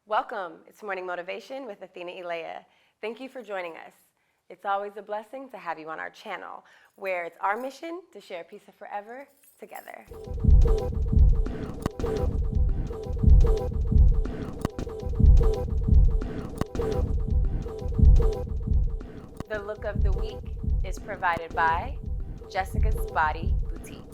Welcome. It's Morning Motivation with AthinaElaiya. Thank you for joining us. It's always a blessing to have you on our channel, where it's our mission to share a piece of forever together. The look of the week is provided by Jessica's Body Boutique.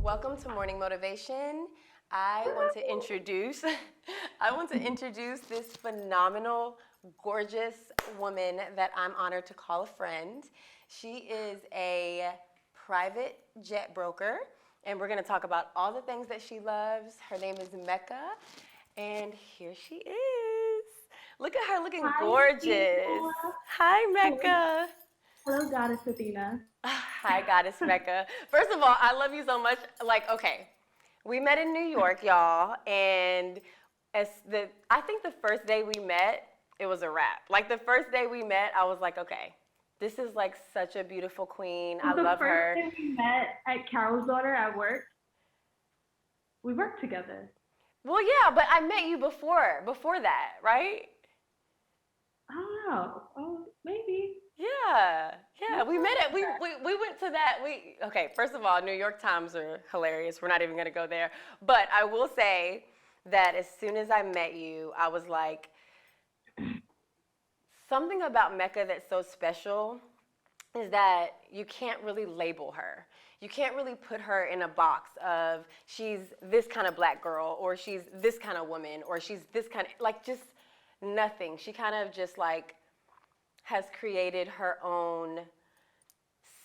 Welcome to Morning Motivation. I want to introduce this phenomenal, gorgeous woman that I'm honored to call a friend. She is a private jet broker, and we're going to talk about all the things that she loves. Her name is Mecca, and here she is. Look at her looking gorgeous. Athena. Hi, Mecca. Hello, Goddess Athena. Hi, Goddess Mecca. First of all, I love you so much. Okay, we met in New York, y'all, and I think the first day we met, it was a wrap. Like the first day we met, I was like, okay, this is like such a beautiful queen. I love her. The first day we met at Carol's daughter at work, we worked together. Well, yeah, but I met you before that, right? I don't know. Oh, maybe. Yeah, we met it. We went to that. Okay, first of all, New York Times are hilarious. We're not even going to go there. But I will say that as soon as I met you, I was like, something about Mecca that's so special is that you can't really label her. You can't really put her in a box of she's this kind of black girl, or she's this kind of woman, or she's this kind of, like, just nothing. She kind of just like has created her own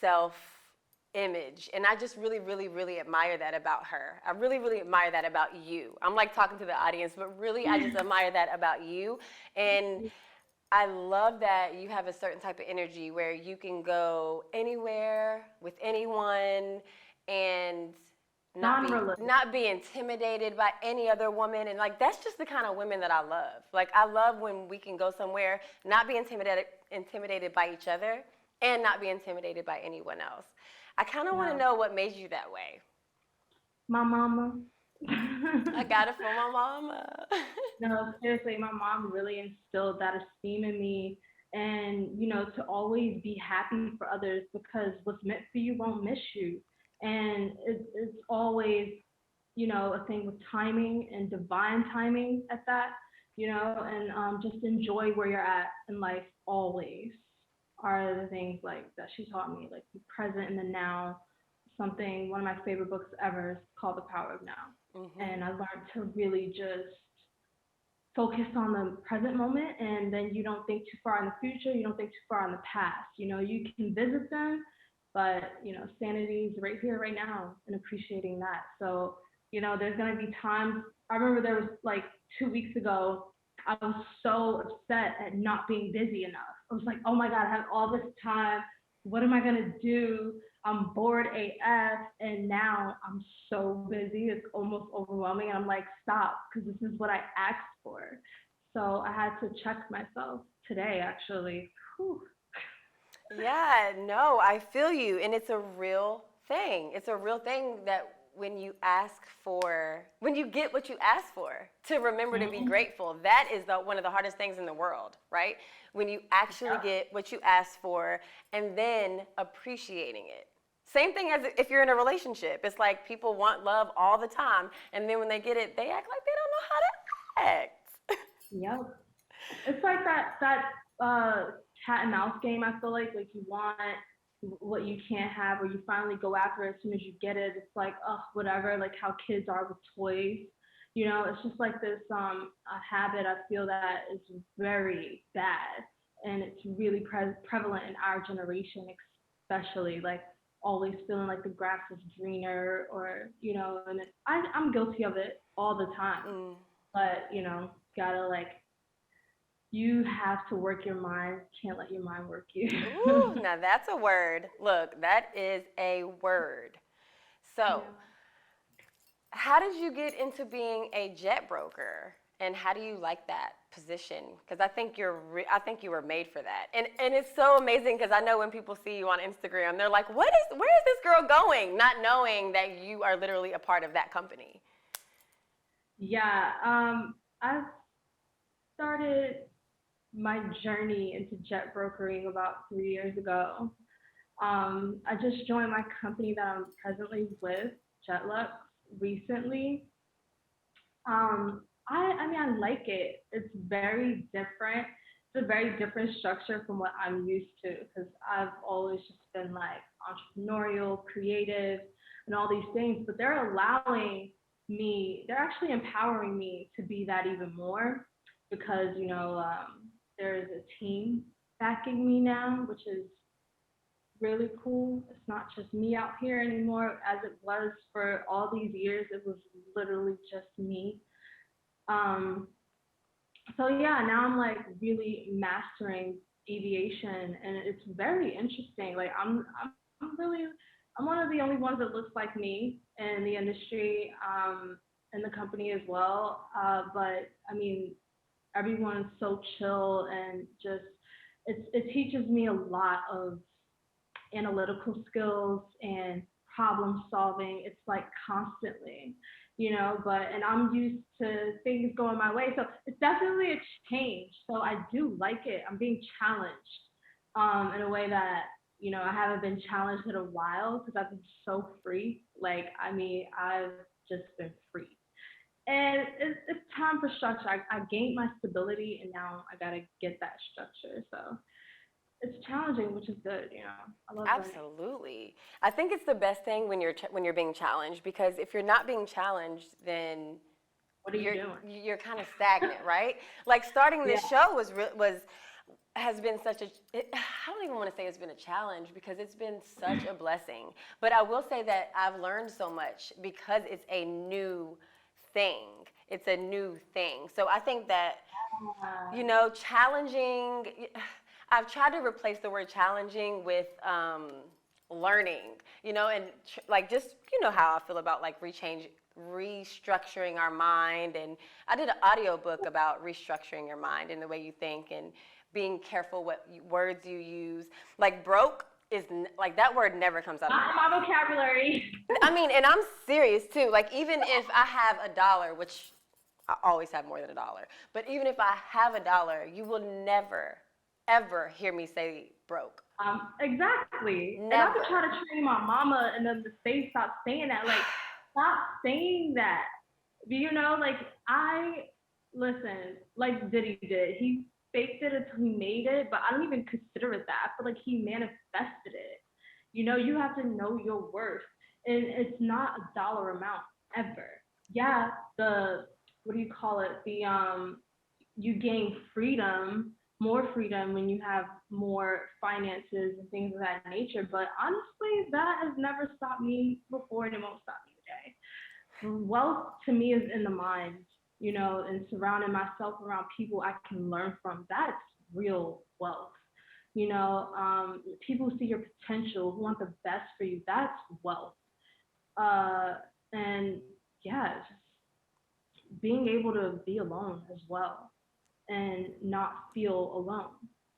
self-image. And I just really, really, really admire that about her. I really, really admire that about you. I'm like talking to the audience, but really I just admire that about you. And I love that you have a certain type of energy where you can go anywhere with anyone and not be intimidated by any other woman. And like, that's just the kind of women that I love. Like, I love when we can go somewhere, not be intimidated by each other, and not be intimidated by anyone else. I kind of want to know what made you that way. My mama. I got it from my mama. No, seriously, my mom really instilled that esteem in me, and to always be happy for others, because what's meant for you won't miss you. And it's always, a thing with timing and divine timing at that, and just enjoy where you're at in life always are the things like that she taught me, like be present in the now. One of my favorite books ever is called The Power of Now. Mm-hmm. And I learned to really just focus on the present moment, and then you don't think too far in the future, you don't think too far in the past. You can visit them, but sanity is right here, right now, and appreciating that. So, there's gonna be times. I remember there was like 2 weeks ago, I was so upset at not being busy enough. I was like, oh my God, I have all this time. What am I gonna do? I'm bored AF, and now I'm so busy. It's almost overwhelming. And I'm like, stop, because this is what I asked for. So I had to check myself today, actually. Whew. Yeah, no, I feel you. And it's a real thing. It's a real thing that when you get what you ask for, to remember to be grateful. That is one of the hardest things in the world, right? When you actually get what you ask for and then appreciating it. Same thing as if you're in a relationship. It's like people want love all the time, and then when they get it, they act like they don't know how to act. Yep. It's like that cat and mouse game. I feel like you want what you can't have, or you finally go after it as soon as you get it. It's like, whatever, like how kids are with toys. It's just like this a habit I feel that is very bad, and it's really prevalent in our generation, especially, like always feeling like the grass is greener, or and I'm guilty of it all the time. But gotta, like, you have to work your mind, can't let your mind work you. Ooh, now that's a word. Look, that is a word. So how did you get into being a jet broker, and how do you like that position because I think I think you were made for that. And it's so amazing because I know when people see you on Instagram, they're like, where is this girl going? Not knowing that you are literally a part of that company. Yeah, I started my journey into jet brokering about 3 years ago. I just joined my company that I'm presently with, Jetlux, recently. I mean, I like it. It's very different. It's a very different structure from what I'm used to because I've always just been like entrepreneurial, creative, and all these things. But they're actually empowering me to be that even more because, there's a team backing me now, which is really cool. It's not just me out here anymore as it was for all these years. It was literally just me. Um, so yeah, now I'm like really mastering aviation, and it's very interesting. Like I'm one of the only ones that looks like me in the industry, in the company as well. But I mean, everyone's so chill and just it teaches me a lot of analytical skills and problem solving. It's like constantly, and I'm used to things going my way. So it's definitely a change. So I do like it. I'm being challenged in a way that, I haven't been challenged in a while because I've been so free. Like, I mean, I've just been free. And it's time for structure. I gained my stability and now I got to get that structure. So it's challenging, which is good. I love learning. Absolutely. I think it's the best thing when you're being challenged because if you're not being challenged, then What are you doing? you're kind of stagnant, right? Like starting Yeah. this show has been such I don't even want to say it's been a challenge because it's been such a blessing. But I will say that I've learned so much because it's a new thing. It's a new thing. So I think that challenging. I've tried to replace the word challenging with learning, and like just how I feel about like restructuring our mind. And I did an audio book about restructuring your mind and the way you think and being careful what words you use. Like broke is like that word never comes out of Not my in my vocabulary. mouth. I mean, and I'm serious too. Like even if I have $1, which I always have more than $1, but even if I have $1, you will never ever hear me say broke. Exactly. And I've Never. been trying to train my mama and then the state stop saying that. Like, stop saying that. Like I listen, like Diddy did. He faked it until he made it, but I don't even consider it that. I feel like he manifested it. You have to know your worth. And it's not a dollar amount ever. Yeah, the what do you call it? You gain freedom, more freedom when you have more finances and things of that nature. But honestly, that has never stopped me before and it won't stop me today. Wealth to me is in the mind, and surrounding myself around people I can learn from. That's real wealth. People see your potential, who want the best for you. That's wealth. Uh, and yeah, just being able to be alone as well and not feel alone.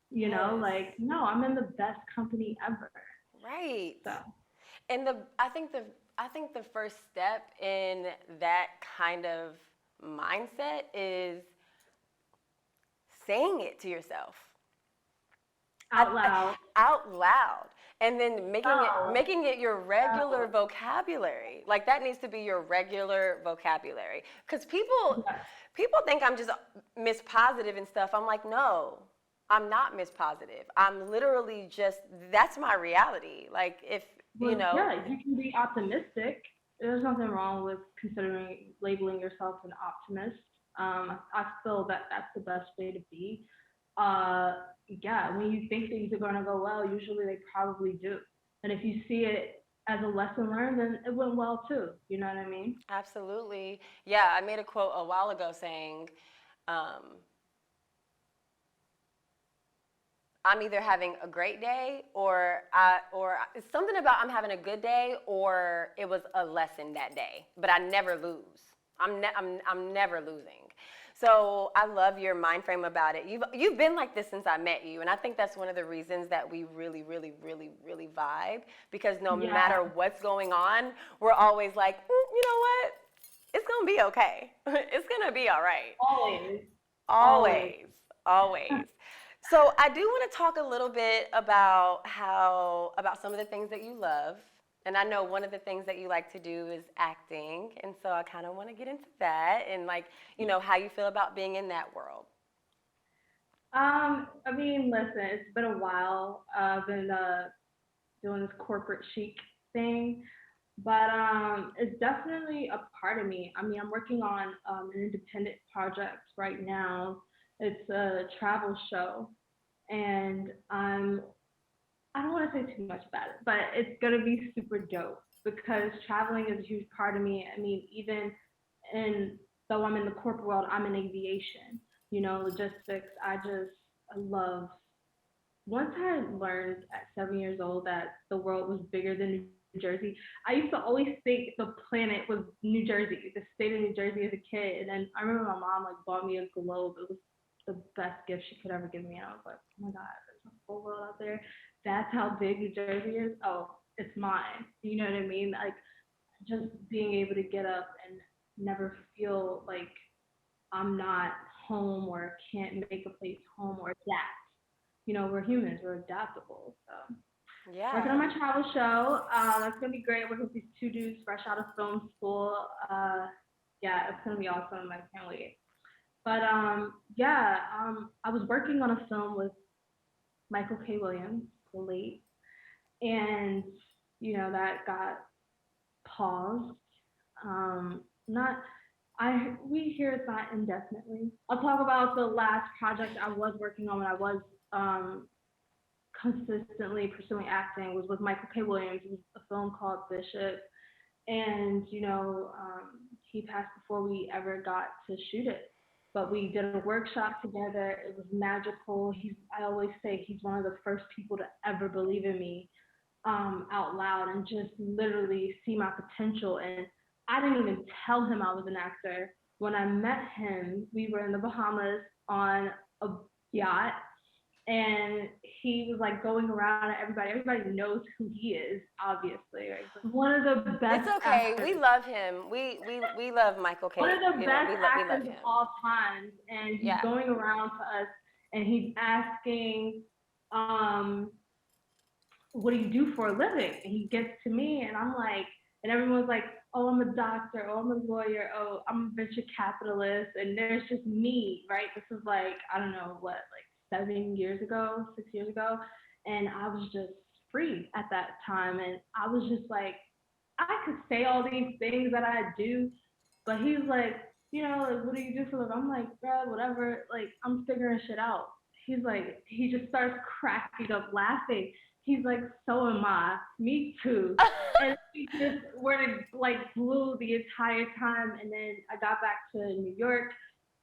Yes. Like, no, I'm in the best company ever. Right. So, And I think the first step in that kind of mindset is saying it to yourself. out loud. Out loud, and then No. making it your regular No. vocabulary. Like that needs to be your regular vocabulary because Yes. people think I'm just Miss Positive and stuff. I'm like, no, I'm not Miss Positive. I'm literally just that's my reality. Like if But yeah, you can be optimistic. There's nothing wrong with considering labeling yourself an optimist. I feel that that's the best way to be. Uh, yeah, when you think things are going to go well, usually they probably do. And if you see it as a lesson learned, then it went well too. You know what I mean? absolutely, yeah, I made a quote a while ago saying. Um, I'm either having a great day or it's something about I'm having a good day or it was a lesson that day, but I never lose. I'm never losing. So I love your mind frame about it. You've been like this since I met you, and I think that's one of the reasons that we really, really, really, really vibe. Because no Yeah, matter what's going on, we're always like, you know what? It's gonna be okay. It's gonna be all right. always, always. Always, always. So I do want to talk a little bit about about some of the things that you love. And I know one of the things that you like to do is acting, and so I kind of want to get into that and like, how you feel about being in that world. I mean, listen, it's been a while. I've been doing this corporate chic thing, but it's definitely a part of me. I mean, I'm working on an independent project right now. It's a travel show, and I don't want to say too much about it, but it's gonna be super dope because traveling is a huge part of me. I mean, even in though I'm in the corporate world, I'm in aviation. You know, logistics. I love. Once I learned at 7 years old that the world was bigger than New Jersey, I used to always think the planet was New Jersey, the state of New Jersey as a kid. And then I remember my mom like bought me a globe. It was the best gift she could ever give me. And I was like, oh my god, there's a whole world out there. That's how big New Jersey is. Oh, it's mine. You know what I mean? Like just being able to get up and never feel like I'm not home or can't make a place home or adapt. You know, we're humans, we're adaptable. So working on Yeah. my travel show. That's gonna be great. Working with these two dudes fresh out of film school. Yeah, it's gonna be awesome. I can't wait. But yeah, I was working on a film with Michael K. Williams, the late, and that got paused. Not I we hear it's not indefinitely. I'll talk about the last project I was working on when I was um consistently pursuing acting was with Michael K. Williams. It was a film called Bishop, and he passed before we ever got to shoot it. But we did a workshop together. It was magical. I always say he's one of the first people to ever believe in me out loud and just literally see my potential. And I didn't even tell him I was an actor. When I met him, we were in the Bahamas on a yacht, and he was like going around at everybody. Everybody knows who he is, obviously. Right? One of the It's best okay. We actors, love him. We love Michael one K. of the best We love actors of him. all times, and he's Yeah. going around to us, and he's asking, um, "What do you do for a living?" And he gets to me, and I'm like, and everyone's like, "Oh, I'm a doctor. Oh, I'm a lawyer. Oh, I'm a venture capitalist." And there's just me, right? This is like I don't know what, like 7 years ago, 6 years ago, and I was just free at that time, and I was just like, I could say all these things that I do, but he's like, like, what do you do for a living? I'm like, bro, whatever. Like, I'm figuring shit out. He's like, he just starts cracking up laughing. He's like, so am I. Me too. And we just were like blue the entire time. And then I got back to New York,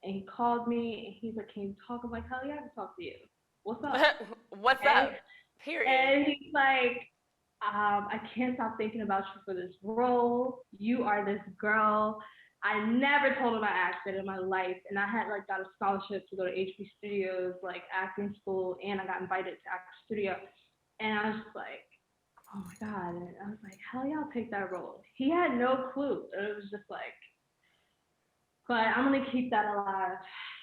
and he called me, and he's like, can you talk? I'm like, hell yeah, I can talk to you. What's up? What's Okay. up? Period. And he's like, I can't stop thinking about you for this role. You are this girl. I never told him I acted in my life, and I had like got a scholarship to go to HB Studios, like acting school, and I got invited to Actor Studio, and I was just like, oh my god, and I was like, hell yeah, I'll take that role. He had no clue, and it was just like, but I'm gonna keep that alive.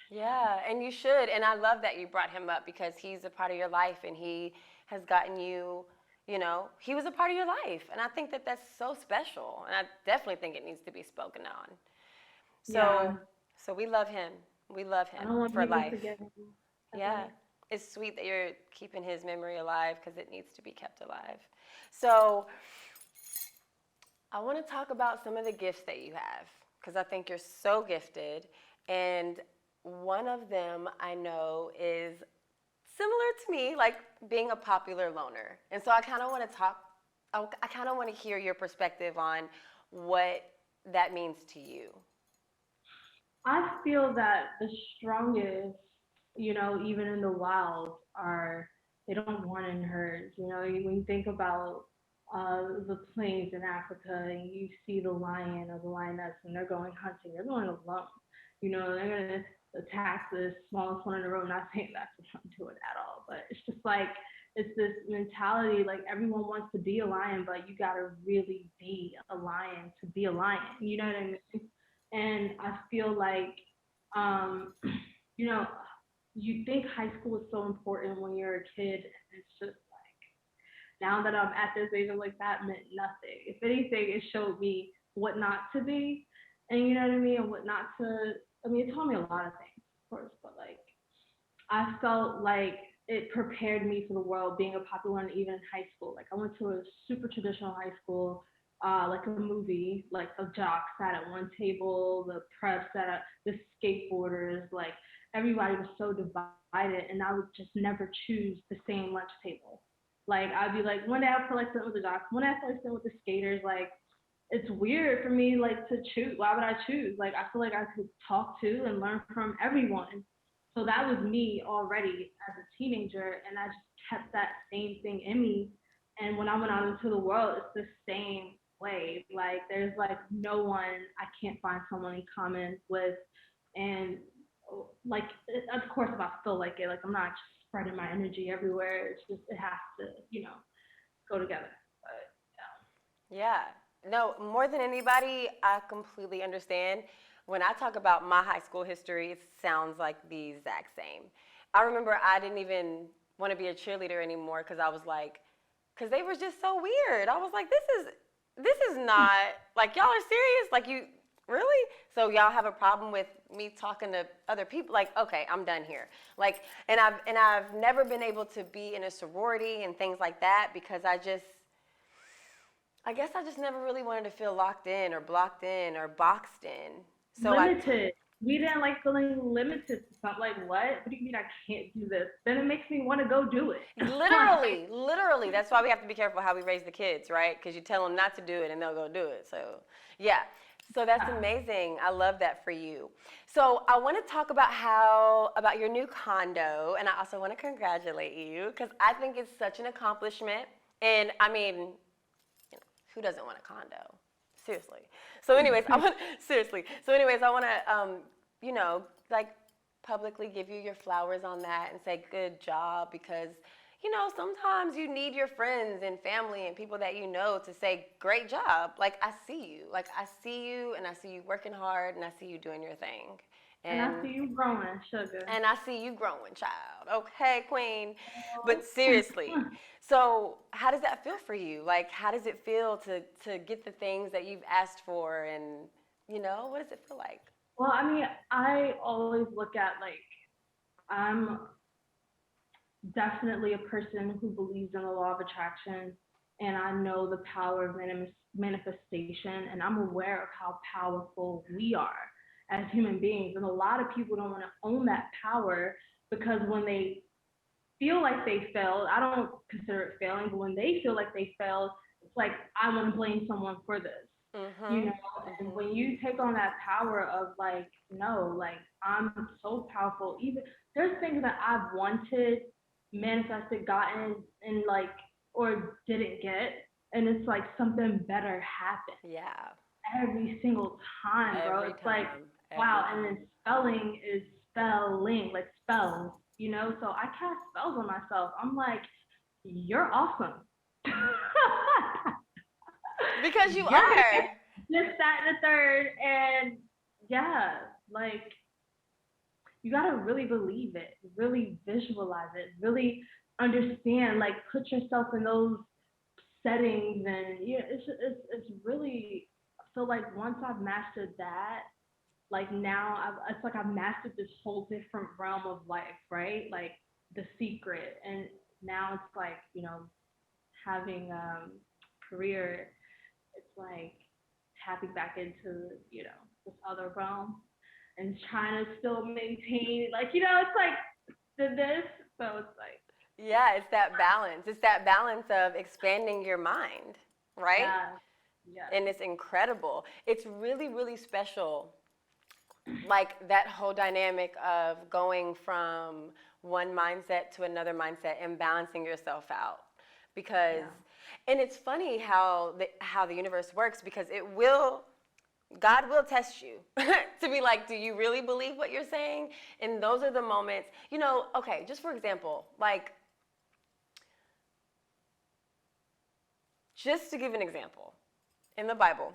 Yeah, and you should. And I love that you brought him up because he's a part of your life and he has gotten you, he was a part of your life. And I think that that's so special. And I definitely think it needs to be spoken on. Yeah, So, so we love him. We love I him don't want for people to life. forget him Yeah. ever. It's sweet that you're keeping his memory alive because it needs to be kept alive. So, I want to talk about some of the gifts that you have because I think you're so gifted. And one of them I know is similar to me, like being a popular loner. And so I kind of want to I kind of want to hear your perspective on what that means to you. I feel that the strongest, even in the wild, are they don't run in herds. When you think about the plains in Africa and you see the lion or the lioness and they're going hunting, they're going alone. They're gonna the taxes, smallest one in the room. Not saying that's what I'm doing at all, but it's just like it's this mentality like everyone wants to be a lion, but you gotta really be a lion to be a lion. You know what I mean? And I feel like, um, you know, you think high school is so important when you're a kid, and it's just now that I'm at this age, I'm like, that meant nothing. If anything, it showed me what not to be, and you know what I mean, and what not to. I mean, it taught me a lot of things, of course, but like, I felt like it prepared me for the world being a popular one even in high school. Like, I went to a super traditional high school, like a movie, like the jocks sat at one table, the prep sat at the skateboarders, like everybody was so divided, and I would just never choose the same lunch table. Like I'd be like, one day I feel like sitting with the jocks, one day I feel like sitting with the skaters. Like it's weird for me like to choose. Why would I choose? Like I feel like I could talk to and learn from everyone. So that was me already as a teenager, and I just kept that same thing in me. And when I went out into the world, it's the same way. Like there's like no one I can't find someone in common with, and like of course if I feel like it, like I'm not just spreading my energy everywhere. It's just it has to go together. But Yeah. No, more than anybody, I completely understand. When I talk about my high school history, it sounds like the exact same. I remember I didn't even want to be a cheerleader anymore because I was like, because they were just so weird. I was like, this is not like y'all are serious. Like you really? So y'all have a problem with me talking to other people? Like, okay, I'm done here. Like, and I've never been able to be in a sorority and things like that because I guess I just never really wanted to feel locked in or blocked in or boxed in. So limited. We didn't like feeling limited to something. Like what? What do you mean I can't do this? Then it makes me want to go do it. Like literally, that's why we have to be careful how we raise the kids, right? Because you tell them not to do it and they'll go do it. So, yeah. So that's amazing. I love that for you. So I want to talk about your new condo, and I also want to congratulate you because I think it's such an accomplishment. And I mean, who doesn't want a condo? Seriously. So, anyways, I want seriously. So, anyways, I want to, like publicly give you your flowers on that and say good job because, sometimes you need your friends and family and people that you know to say great job. Like I see you. Like I see you, and I see you working hard, and I see you doing your thing. and I And see you growing, sugar. and I see you growing, child. Okay, queen. But seriously, so how does that feel for you? Like, how does it feel to get the things that you've asked for, and what does it feel like? Well, I mean, I always look at like I'm definitely a person who believes in the law of attraction, and I know the power of manifestation, and I'm aware of how powerful we are as human beings. And a lot of people don't want to own that power because when they feel like they failed, I don't consider it failing, but when they feel like they failed, it's like I want to blame someone for this. You Mhm. know, and when you take on that power of like, no, like I'm so powerful. Even there's things that I've wanted, manifested, gotten, and like, or didn't get, and it's like something better happened Yeah. every single time, bro. Every It's like, time. Every wow. And time. then spelling is spelling, like spells, So I cast spells on myself. I'm like, you're awesome. Because you You're are. this, that, and the third. And yeah, like, you gotta really believe it, really visualize it, really understand, like, put yourself in those settings. And it's really, I feel like once I've mastered that, like now it's like I've mastered this whole different realm of life, right? Like the secret. And now it's like, having career, it's like tapping back into, this other realm and trying to still maintain, like, it's like this. So it's like, Yeah, it's that balance. It's that balance of expanding your mind, right? yeah, yes. And it's incredible. It's really, really special, like that whole dynamic of going from one mindset to another mindset and balancing yourself out. Because, Yeah. and it's funny how the universe works because it will God will test you to be like, do you really believe what you're saying? And those are the moments, okay, just for example, like, just to give an example, in the Bible,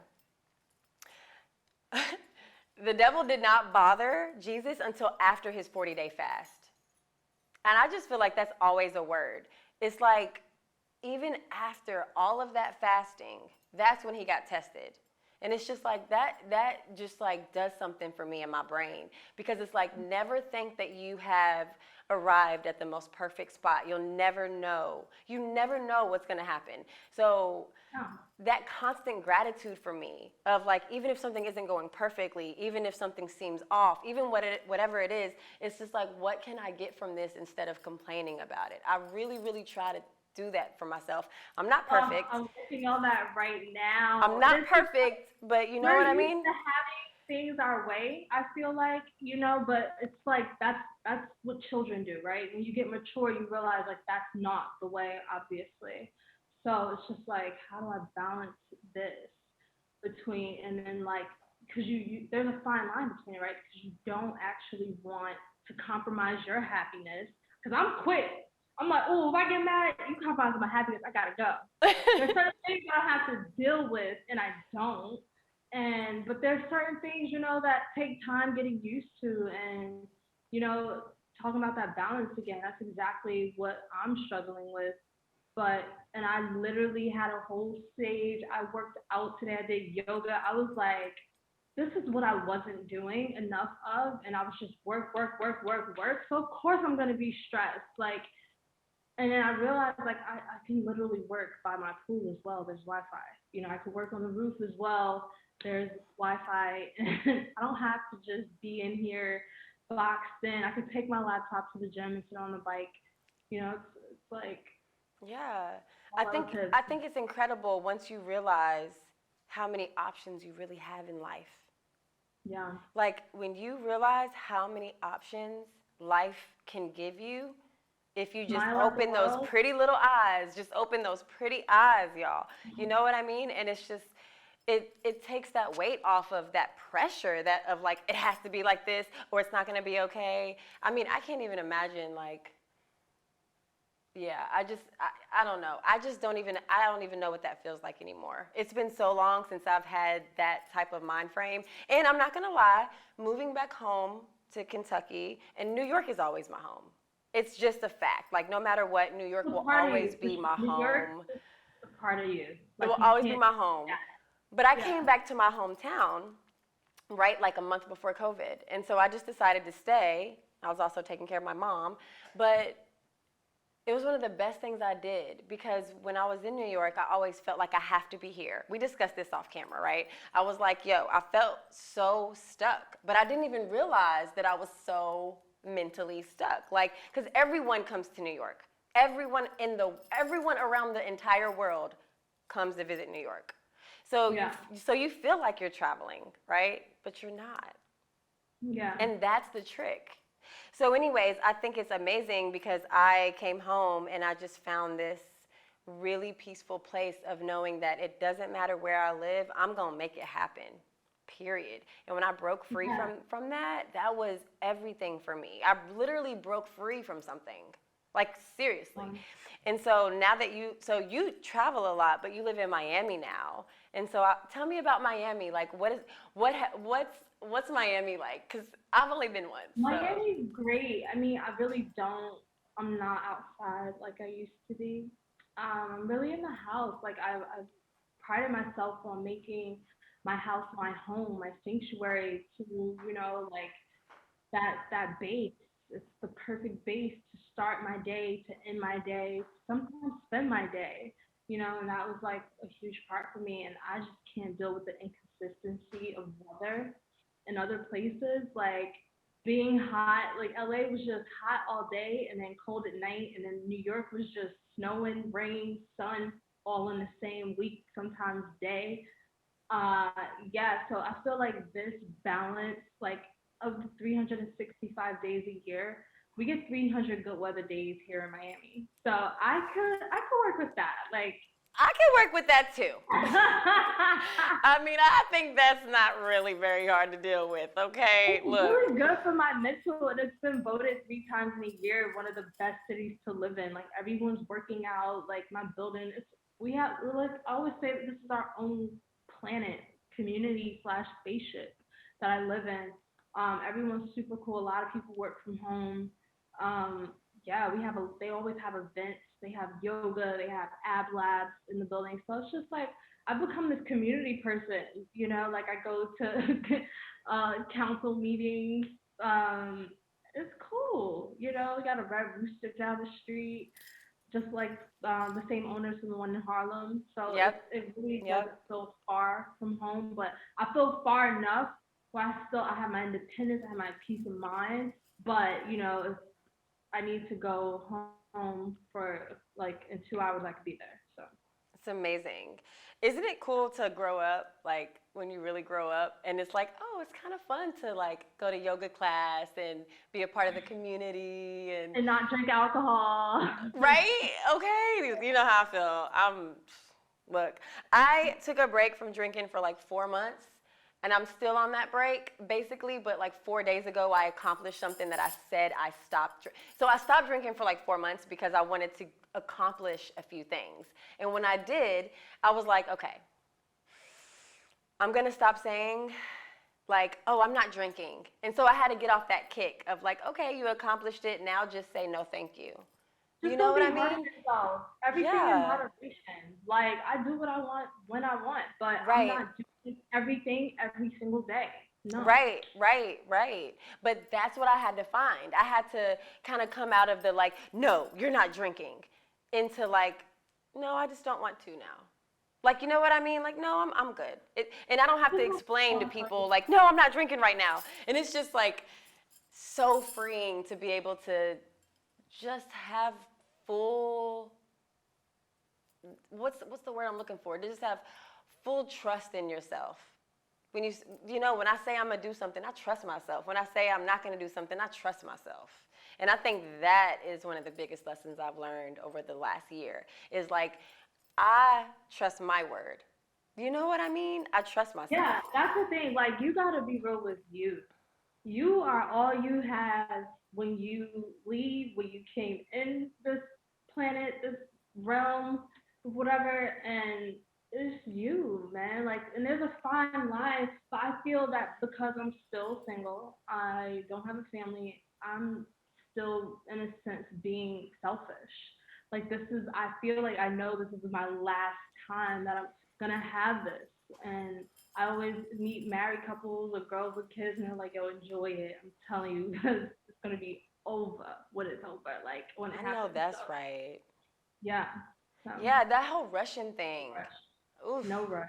the devil did not bother Jesus until after his 40-day fast. And I just feel like that's always a word. It's like, even after all of that fasting, that's when he got tested. And it's just like that just like does something for me in my brain, because it's like, never think that you have arrived at the most perfect spot. You'll never know. You never know what's going to happen. So that constant gratitude for me of like, even if something isn't going perfectly, even if something seems off, even whatever it is, it's just like, what can I get from this instead of complaining about it? I really, really try to do that for myself. I'm not perfect. I'm working on that right I'm now. not perfect, but you know what We're I used mean? to having things our way, I feel like, but it's like that's what children do, right? When you get mature, you realize like that's not the way, obviously. So it's just like, how do I balance this between, and then like, because there's a fine line between it, right? Because you don't actually want to compromise your happiness. Because I'm quick. I'm like, oh, if I get mad, you compromise my happiness, I gotta go. There's certain things I have to deal with, and I don't. But there's certain things, that take time getting used to, and you know, talking about that balance again. That's exactly what I'm struggling with. And I literally had a whole stage. I worked out today. I did yoga. I was like, this is what I wasn't doing enough of, and I was just work, work, work, work, work. So of course I'm gonna be stressed. Like, and then I realized like I can literally work by my pool as well. There's Wi-Fi. I could work on the roof as well. There's Wi-Fi. And I don't have to just be in here boxed in. I could take my laptop to the gym and sit on the bike. It's like Yeah. I all think relative. I think it's incredible once you realize how many options you really have in life. Yeah. Like, when you realize how many options life can give you, if you just Smile at the open those world. pretty little eyes, just open those pretty eyes, y'all. You know what I mean? And it's just, it takes that weight off of that pressure that of like, it has to be like this or it's not going to be okay. I mean, I can't even imagine, like, yeah, I don't know. I don't even know what that feels like anymore. It's been so long since I've had that type of mind frame. And I'm not gonna lie, moving back home to Kentucky, and New York is always my home. It's just a fact. Like, no matter what, New York It's will part of you. always be my New York home. is a part of you. It Like will you always be can't. my home. But I Yeah. came back to my hometown, right, like a month before COVID. And so I just decided to stay. I was also taking care of my mom. But it was one of the best things I did, because when I was in New York, I always felt like I have to be here. We discussed this off camera, right? I was like, yo, I felt so stuck, but I didn't even realize that I was so mentally stuck. Like, because everyone comes to New York. Everyone around the entire world comes to visit New York. So Yeah. you feel like you're traveling, right? But you're not. Yeah. And that's the trick. So, anyways, I think it's amazing because I came home and I just found this really peaceful place of knowing that it doesn't matter where I live, I'm going to make it happen. Period. And when I broke free Yeah. from that, that was everything for me. I literally broke free from something. Like, seriously. And so now that you travel a lot, but you live in Miami now. And so tell me about Miami. Like, what's Miami like? Because I've only been once. So. Miami's great. I mean, I really don't. I'm not outside like I used to be. I'm really in the house. Like I've prided myself on making my house my home, my sanctuary. To like that base. It's the perfect base to start my day, to end my day, to sometimes spend my day. And that was like a huge part for me. And I just can't deal with the inconsistency of weather in other places. Like being hot, like LA was just hot all day and then cold at night, and then New York was just snowing, rain, sun, all in the same week, sometimes day. uh yeah, so I feel like this balance, like of the 365 days a year, we get 300 good weather days here in Miami. So I could work with that. Like I can work with that too. I mean, I think that's not really very hard to deal with. Okay, It's look. really good for my mental, and it's been voted 3 times in a year one of the best cities to live in. Like everyone's working out. Like my building, it's we have like I always say this is our own planet, community slash spaceship that I live in. Everyone's super cool. A lot of people work from home. Um, yeah, they always have events. They have yoga. They have ab labs in the building. So it's just like I've become this community person. Like I go to council meetings. It's cool. We got a red rooster down the street, just like the same owners from the one in Harlem. So Yep. it really doesn't Yep. feel far from home, but I feel far enough where I have my independence, I have my peace of mind. But if I need to go home for like in 2 hours, I could be there. So. It's amazing. Isn't it cool to grow up, like when you really grow up and it's like, oh, it's kind of fun to like go to yoga class and be a part of the community And not drink alcohol. right? Okay. You know how I feel. Look, I took a break from drinking for like 4 months and I'm still on that break basically, but like 4 days ago I accomplished something that I said I stopped. So I stopped drinking for like 4 months because I wanted to accomplish a few things. And when I did, I was like, okay, I'm gonna stop saying like, oh, I'm not drinking. And so I had to get off that kick of like, okay, you accomplished it, now just say no thank you. You Just know don't what be I hard on mean? yourself. Everything in Yeah. moderation. Like I do what I want when I want, but I'm Right. not doing everything every single day. No. Right, right, right. But that's what I had to find. I had to kind of come out of the like, no, you're not drinking, into like, no, I just don't want to now. Like, you know what I mean? Like, no, I'm good. And I don't have to explain to people like, no, I'm not drinking right now. And it's just like so freeing to be able to just have full, what's the word I'm looking for? To just have full trust in yourself. When when I say I'm gonna do something, I trust myself. When I say I'm not gonna do something, I trust myself. And I think that is one of the biggest lessons I've learned over the last year. Is like I trust my word. You know what I mean? I trust myself. Yeah, that's the thing. Like you gotta be real with you. You are all you have when you leave, when you came in this planet, this realm, whatever, and it's you, man. Like, and there's a fine line, but I feel that because I'm still single, I don't have a family, I'm still, in a sense, being selfish. Like, I feel like I know this is my last time that I'm gonna have this. And I always meet married couples or girls with kids, and they're like, "Yo, enjoy it." I'm telling you, because it's gonna be over when it's over, like when it I know happens. that's So right. yeah, so Yeah, that whole Russian thing. rush, Oof, no rush.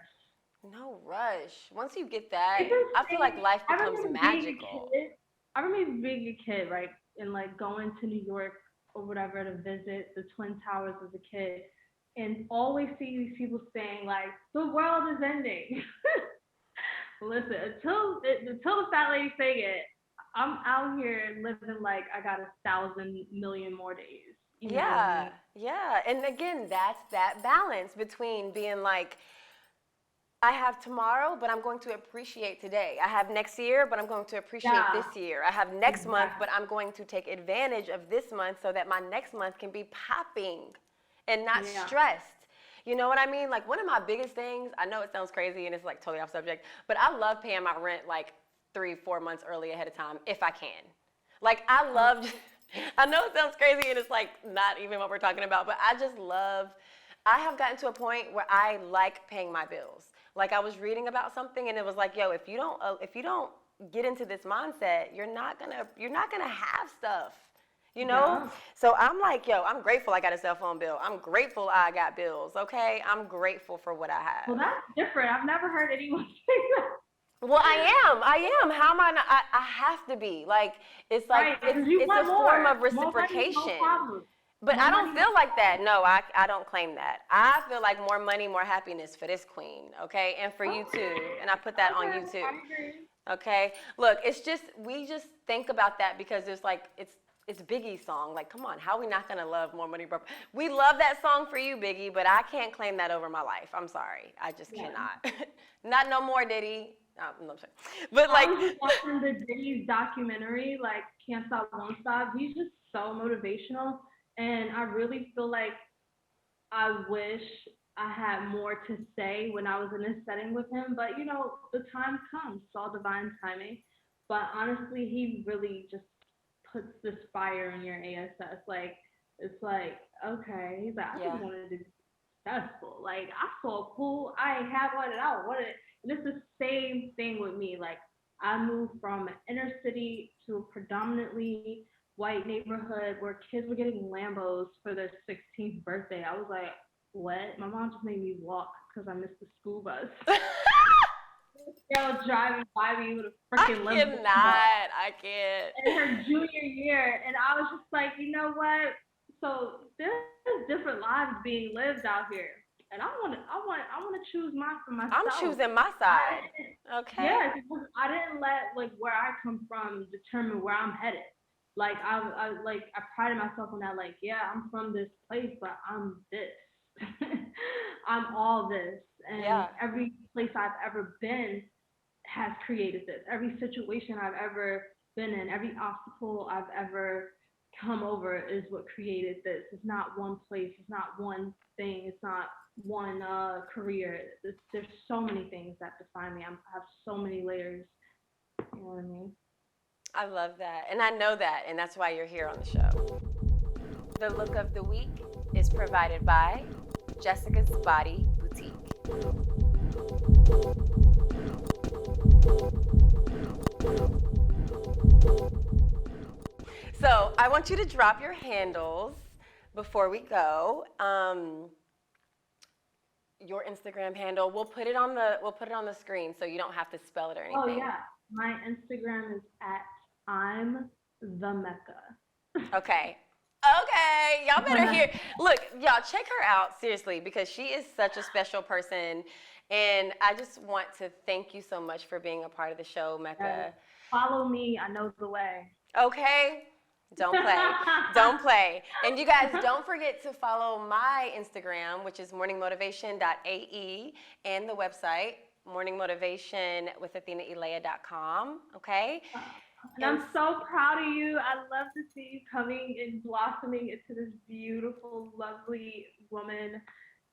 no rush. Once you get that, It's just I feel like life I becomes remember being a magical. kid. I remember being a kid, right, and like going to New York or whatever to visit the Twin Towers as a kid, and always see these people saying like, "The world is ending." Listen, until the fat lady say it, I'm out here living like I got 1,000 million more days. You know what I Yeah, mean? yeah. And again, that's that balance between being like, I have tomorrow, but I'm going to appreciate today. I have next year, but I'm going to appreciate Yeah, this year. I have next month, exactly. but I'm going to take advantage of this month so that my next month can be popping and not Yeah. stressed. You know what I mean? Like one of my biggest things, I know it sounds crazy and it's like totally off subject, but I love paying my rent like 3, 4 months early ahead of time if I can. Like I Oh, love, I know it sounds crazy and it's like not even what we're talking about, but I just love, I have gotten to a point where I like paying my bills. Like I was reading about something and it was like, yo, if you don't get into this mindset, you're not gonna have stuff. You know? yeah. So I'm like, yo, I'm grateful I got a cell phone bill. I'm grateful I got bills, okay? I'm grateful for what I Well, have. that's different. I've never heard anyone say that. Well, I am. How am I not? I have to be. Like, it's like, Right, it's, because you it's a want form more. of More money, more reciprocation. problems. But More I money, don't more feel like that. problems. No, I don't claim that. I feel like more money, more happiness for this queen, okay? And for you Okay. too. And I put that on Okay. you too. I agree. Okay? Look, we just think about that because it's like it's Biggie's song. Like, come on, how are we not gonna love More Money Bro? We love that song for you, Biggie, but I can't claim that over my life. I'm sorry, I just cannot. Not no more, Diddy. No, I'm sorry. But I like, was just watching the Diddy's documentary, like Can't Stop, Won't Stop. He's just so motivational, and I really feel like I wish I had more to say when I was in this setting with him. But the time comes. It's all divine timing. But honestly, he really just puts this fire in your ASS. Like it's like, okay, he's like, I yeah, just wanted to be successful. Like I saw a pool, I ain't have one, and I wanted it. And it's the same thing with me. Like I moved from an inner city to a predominantly white neighborhood where kids were getting Lambos for their 16th birthday. I was like, what? My mom just made me walk because I missed the school bus. Girl driving by me with a freaking I Lambo. cannot. I can't. In her junior year, and I was just like, you know what? So there's different lives being lived out here, and I want to choose mine for myself. I'm choosing my side. Okay. Yeah, because I didn't let like where I come from determine where I'm headed. Like I prided myself on that. Like, yeah, I'm from this place, but I'm this. I'm all this, and Yeah. every place I've ever been has created this. Every situation I've ever been in, every obstacle I've ever come over is what created this. It's not one place. It's not one thing. It's not one career. There's so many things that define me. I have so many layers. You know what I mean? I love that. And I know that. And that's why you're here on the show. The look of the week is provided by Jessica's Body Boutique. So I want you to drop your handles before we go. Your Instagram handle. We'll put it on the screen so you don't have to spell it or anything. Oh yeah, my Instagram is at I'm the Mecca. Okay. Y'all better hear. Look, y'all check her out seriously because she is such a special person, and I just want to thank you so much for being a part of the show, Mecca. Follow me. I know the way. Okay. Don't play. Don't play. And you guys, don't forget to follow my Instagram, which is morningmotivation.ae, and the website, morningmotivation.with AthinaElaiya.com. Okay? And I'm so proud of you. I love to see you coming and blossoming into this beautiful, lovely woman.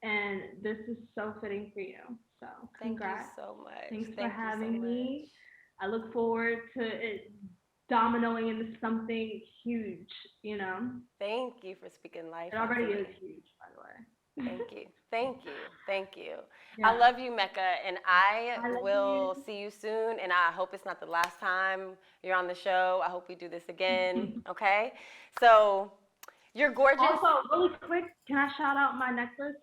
And this is so fitting for you. So congrats. Thank you so much. Thanks for having me. I look forward to it dominoing into something huge, Thank you for speaking life. It already is huge, by the way. Thank you. Yeah. I love you, Mecca, and I will see you soon, and I hope it's not the last time you're on the show. I hope we do this again, okay? So, you're gorgeous. Also, really quick, can I shout out my necklace?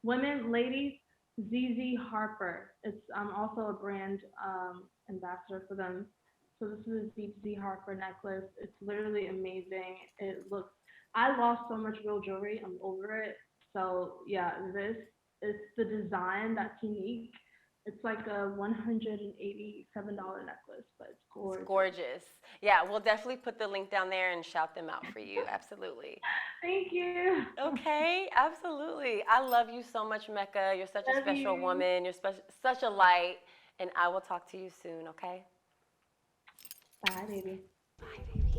Women, ladies, ZZ Harper. I'm also a brand ambassador for them. So this is a ZZ Harper necklace. It's literally amazing. I lost so much real jewelry. I'm over it. So yeah, this is the design that's unique. It's like a $187 necklace, but it's gorgeous. It's gorgeous. Yeah, we'll definitely put the link down there and shout them out for you. Absolutely. Thank you. Okay, absolutely. I love you so much, Mecca. You're such a special woman. You're such a light, and I will talk to you soon, okay? Bye, baby. Bye, baby.